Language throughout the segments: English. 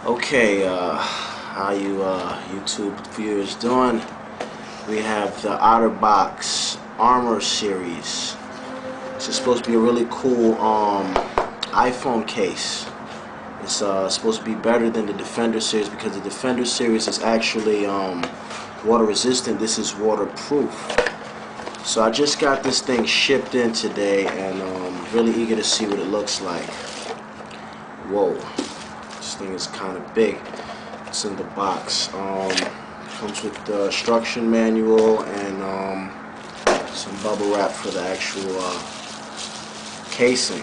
Okay, how you YouTube viewers doing? We have the OtterBox Armor series. This is supposed to be a really cool iPhone case. It's supposed to be better than the Defender series because the Defender series is actually water resistant. This is waterproof. So I just got this thing shipped in today and really eager to see what it looks like. Whoa, this thing is kind of big. It's in the box. Comes with the instruction manual and some bubble wrap for the actual casing.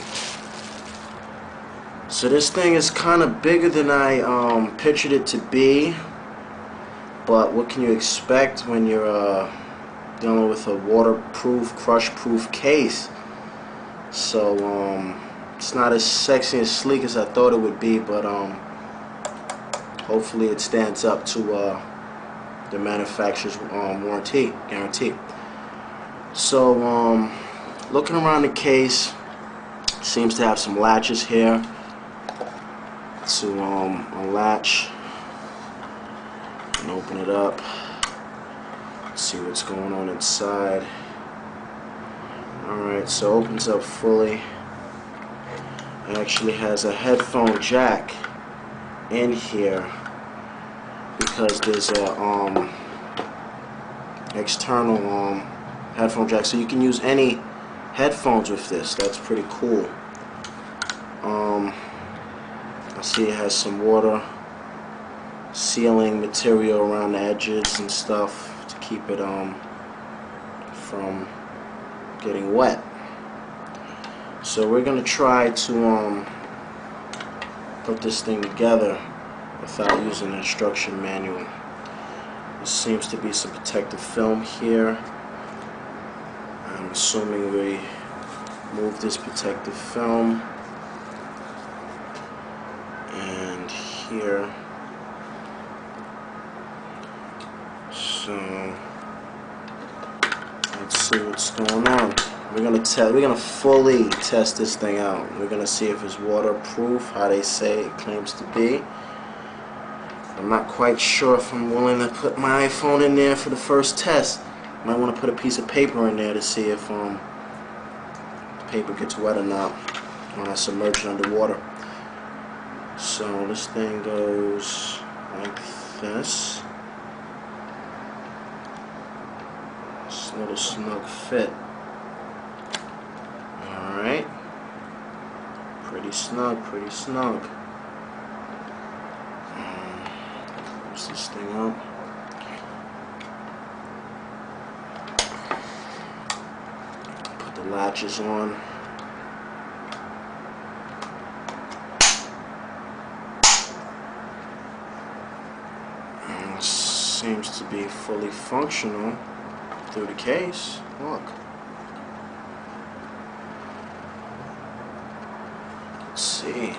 So this thing is kind of bigger than I pictured it to be, but what can you expect when you're dealing with a waterproof, crush-proof case? So it's not as sexy and sleek as I thought it would be, but hopefully it stands up to the manufacturer's warranty guarantee. So looking around the case, seems to have some latches here to unlatch and open it up. Let's see what's going on inside. Alright, so opens up fully. It actually has a headphone jack in here because there's a external headphone jack, so you can use any headphones with this. That's pretty cool. I see it has some water sealing material around the edges and stuff to keep it from getting wet. So we're gonna try to put this thing together without using an instruction manual. There seems to be some protective film here. I'm assuming we move this protective film, and here. So let's see what's going on. We're gonna fully test this thing out. We're gonna see if it's waterproof, how they say it claims to be. I'm not quite sure if I'm willing to put my iPhone in there for the first test. Might want to put a piece of paper in there to see if the paper gets wet or not when I submerge it underwater. So this thing goes like this. It's a little snug fit. Alright. Pretty snug, pretty snug. Close this thing up. Put the latches on. And seems to be fully functional through the case. Look. Let's see.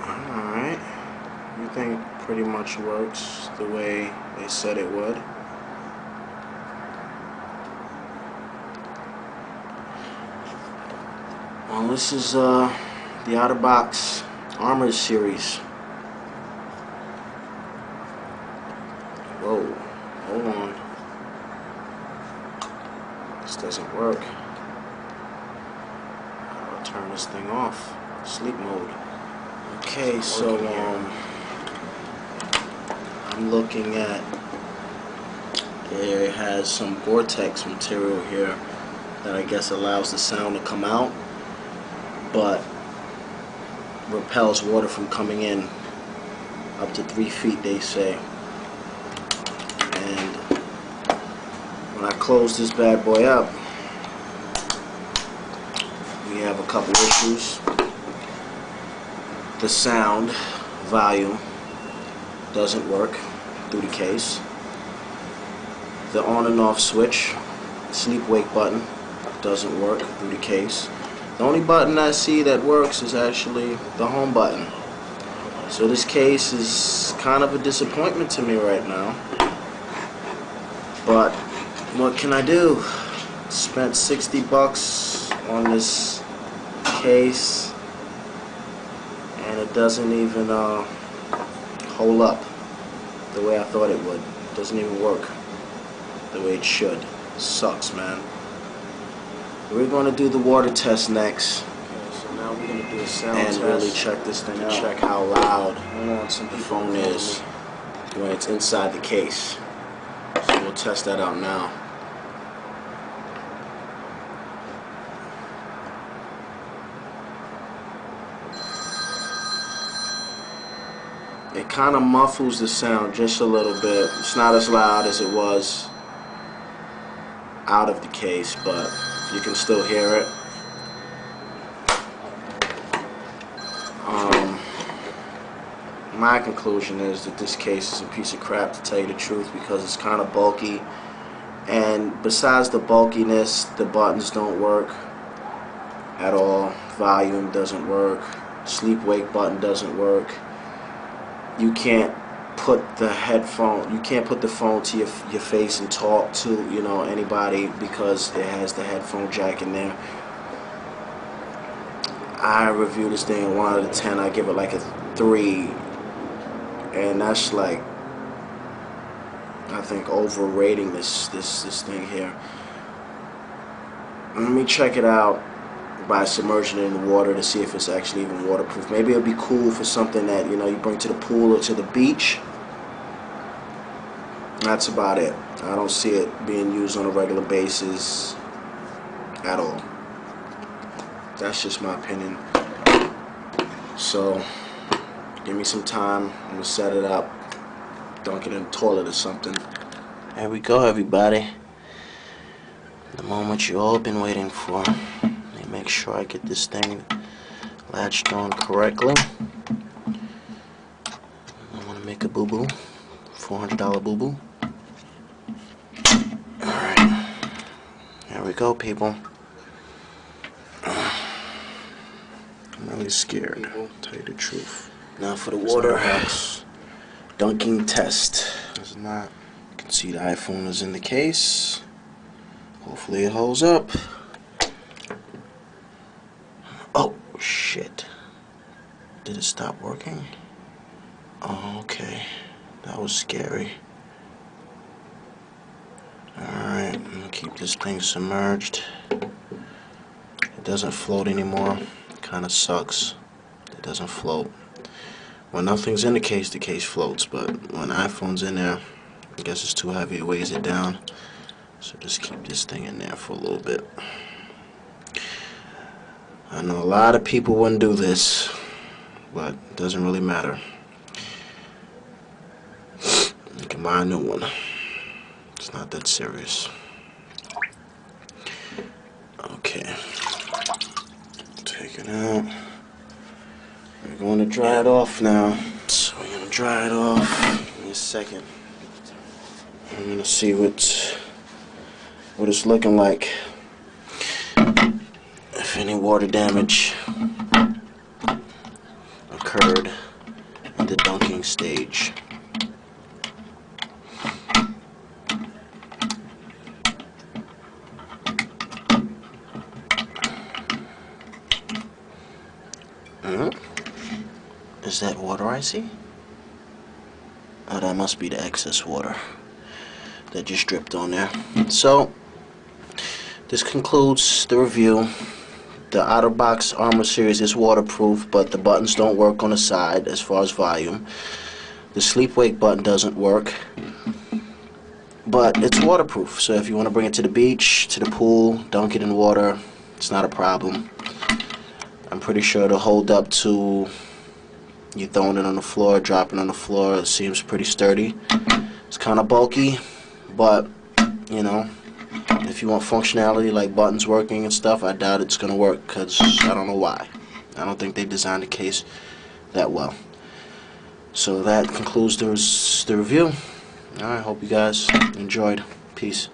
Alright. Everything pretty much works the way they said it would. Well, this is the OtterBox Armor series. Whoa, hold on. This doesn't work. I'll turn this thing off. Sleep mode. Okay, so I'm looking at, it has some Gore-Tex material here that I guess allows the sound to come out, but repels water from coming in up to 3 feet, they say. And when I close this bad boy up, we have a couple issues. The sound volume doesn't work through the case. The on and off switch, sleep wake button, doesn't work through the case. The only button I see that works is actually the home button. So this case is kind of a disappointment to me right now. But what can I do? Spent $60 on this case, and it doesn't even hold up the way I thought it would. It doesn't even work the way it should. Sucks, man. We're going to do the water test next. Okay, so now we're going to do a sound test and really check this thing out. Check how loud the phone is when it's inside the case. So we'll test that out now. It kind of muffles the sound just a little bit. It's not as loud as it was out of the case, but you can still hear it. My conclusion is that this case is a piece of crap, to tell you the truth, because it's kind of bulky, and besides the bulkiness, the buttons don't work at all. Volume doesn't work. Sleep wake button doesn't work. You can't put the headphone, you can't put the phone to your face and talk to, you know, anybody, because it has the headphone jack in there. I review this thing at 1 out of 10. I give it like a 3, and that's like, I think, overrating this thing here. Let me check it out by submerging it in the water to see if it's actually even waterproof. Maybe it'll be cool for something that, you know, you bring to the pool or to the beach. That's about it. I don't see it being used on a regular basis at all. That's just my opinion. So give me some time. I'm gonna set it up, dunk it in the toilet or something. There we go, everybody. The moment you all been waiting for. Let me make sure I get this thing latched on correctly. I want to make a boo-boo. $400 boo-boo. Alright. Here we go, people. I'm really scared, to tell you the truth. Now for the water dunking test. It's not. You can see the iPhone is in the case. Hopefully it holds up. Oh shit. Did it stop working? Oh, okay. That was scary. Alright, I'm gonna keep this thing submerged. It doesn't float anymore. Kinda sucks. It doesn't float. When nothing's in the case floats, but when the iPhone's in there, I guess it's too heavy, it weighs it down. So just keep this thing in there for a little bit. I know a lot of people wouldn't do this, but it doesn't really matter. You can buy a new one. It's not that serious. Okay. Take it out. We're going to dry it off now. So we're going to dry it off. Give me a second. I'm going to see what it's looking like. If any water damage occurred in the dunking stage. Is that water I see? Oh, that must be the excess water that just dripped on there. So, this concludes the review. The OtterBox Armor Series is waterproof, but the buttons don't work on the side as far as volume. The sleep wake button doesn't work, but it's waterproof. So if you want to bring it to the beach, to the pool, dunk it in water, it's not a problem. I'm pretty sure it'll hold up to you throwing it on the floor, dropping on the floor. It seems pretty sturdy. It's kind of bulky, but you know, if you want functionality like buttons working and stuff, I doubt it's gonna work, because I don't know why. I don't think they designed the case that well. So that concludes the review. I hope you guys enjoyed. Peace.